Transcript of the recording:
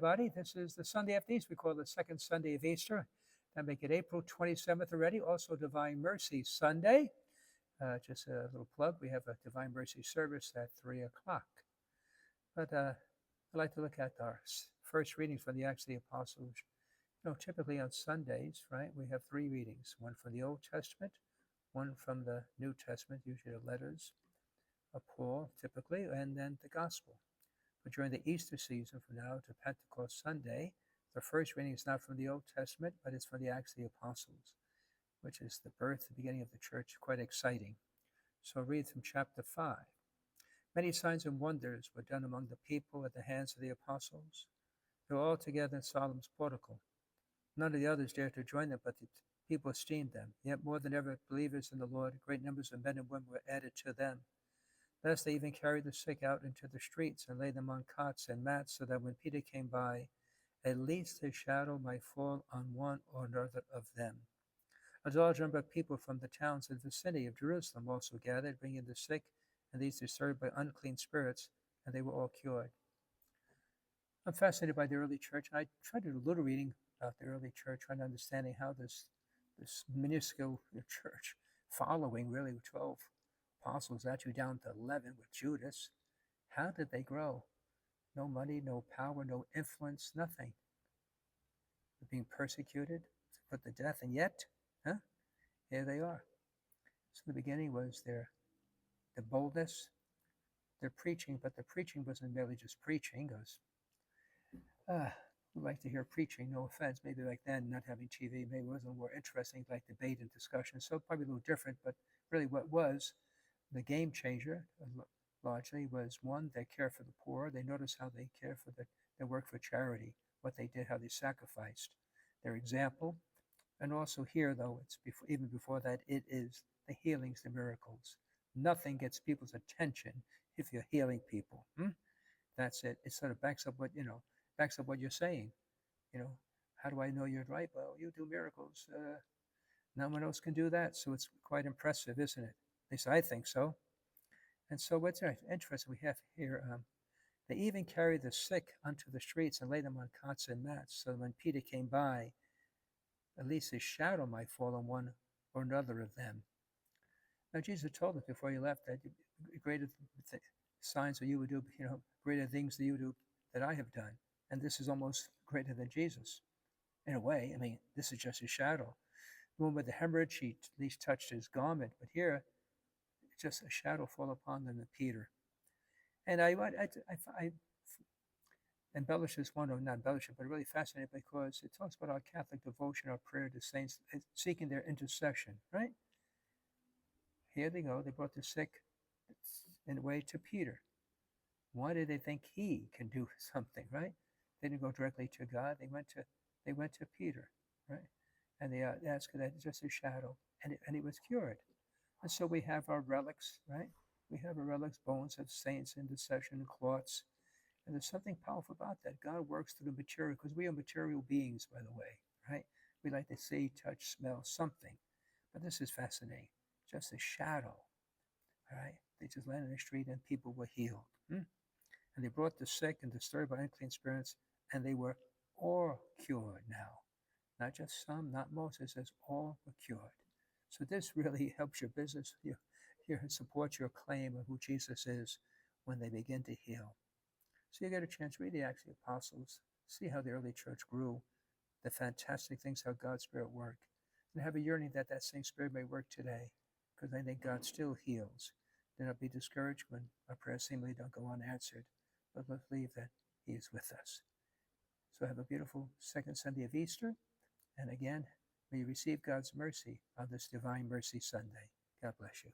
Everybody, this is the Sunday after Easter. We call it the second Sunday of Easter. That make it April 27th already. Also Divine Mercy Sunday. Just a little plug. We have a Divine Mercy service at 3 o'clock. But I'd like to look at our first readings from the Acts of the Apostles. Typically on Sundays, right, we have three readings. One from the Old Testament, one from the New Testament, usually the letters of Paul, typically, and then the Gospel. But during the Easter season, from now to Pentecost Sunday, the first reading is not from the Old Testament, but it's from the Acts of the Apostles, which is the birth, the beginning of the church, quite exciting. So I'll read from chapter 5. Many signs and wonders were done among the people at the hands of the apostles. They were all together in Solomon's portico. None of the others dared to join them, but the people esteemed them. Yet more than ever, believers in the Lord, great numbers of men and women were added to them. Thus they even carried the sick out into the streets and laid them on cots and mats, so that when Peter came by, at least his shadow might fall on one or another of them. A large number of people from the towns and vicinity of Jerusalem also gathered, bringing the sick and these disturbed by unclean spirits, and they were all cured. I'm fascinated by the early church, and I tried to do a little reading about the early church, trying to understanding how this minuscule church following, really 12 apostles, actually down to 11 with Judas, how did they grow? No money, no power, no influence, nothing. They're being persecuted, put to death, and yet, here they are. So the beginning was the boldness, their preaching, but the preaching wasn't merely just preaching, because we like to hear preaching, no offense. Maybe back then, not having TV, maybe it wasn't more interesting, like debate and discussion. So probably a little different, but really what was the game changer largely was, one, they care for the poor. They notice how they care for their work for charity, what they did, how they sacrificed, their example. And also here, though, it's even before that, it is the healings, the miracles. Nothing gets people's attention if you're healing people. That's it. It sort of backs up what you're saying. How do I know you're right? Well, you do miracles. No one else can do that. So it's quite impressive, isn't it? At least I think so. And so what's interesting we have here, they even carried the sick unto the streets and laid them on cots and mats, so that when Peter came by, at least his shadow might fall on one or another of them. Now Jesus told us before he left that greater signs that you would do, greater things that you do that I have done. And this is almost greater than Jesus. In a way, this is just his shadow. The one with the hemorrhage, he at least touched his garment, but here, just a shadow fall upon them and Peter. And I embellish this one, or not embellish it, but really fascinating, because it talks about our Catholic devotion, our prayer to saints, seeking their intercession, right? Here they go. They brought the sick in a way to Peter. Why did they think he can do something, right? They didn't go directly to God. They went to Peter, right? And they asked that it's just a shadow, and he was cured. And so we have our relics, right? We have our relics, bones of saints, intercession, cloths. And there's something powerful about that. God works through the material, because we are material beings, by the way, right? We like to see, touch, smell something. But this is fascinating. Just a shadow, right? They just landed in the street and people were healed. And they brought the sick and disturbed by unclean spirits, and they were all cured now. Not just some, not most. It says all were cured. So this really helps your business. You supports your claim of who Jesus is when they begin to heal. So you get a chance, read the Acts of the Apostles, see how the early church grew, the fantastic things, how God's Spirit worked, and have a yearning that same Spirit may work today, because I think God still heals. Do not be discouraged when our prayers seemingly don't go unanswered, but let's believe that He is with us. So have a beautiful second Sunday of Easter, and again, may you receive God's mercy on this Divine Mercy Sunday. God bless you.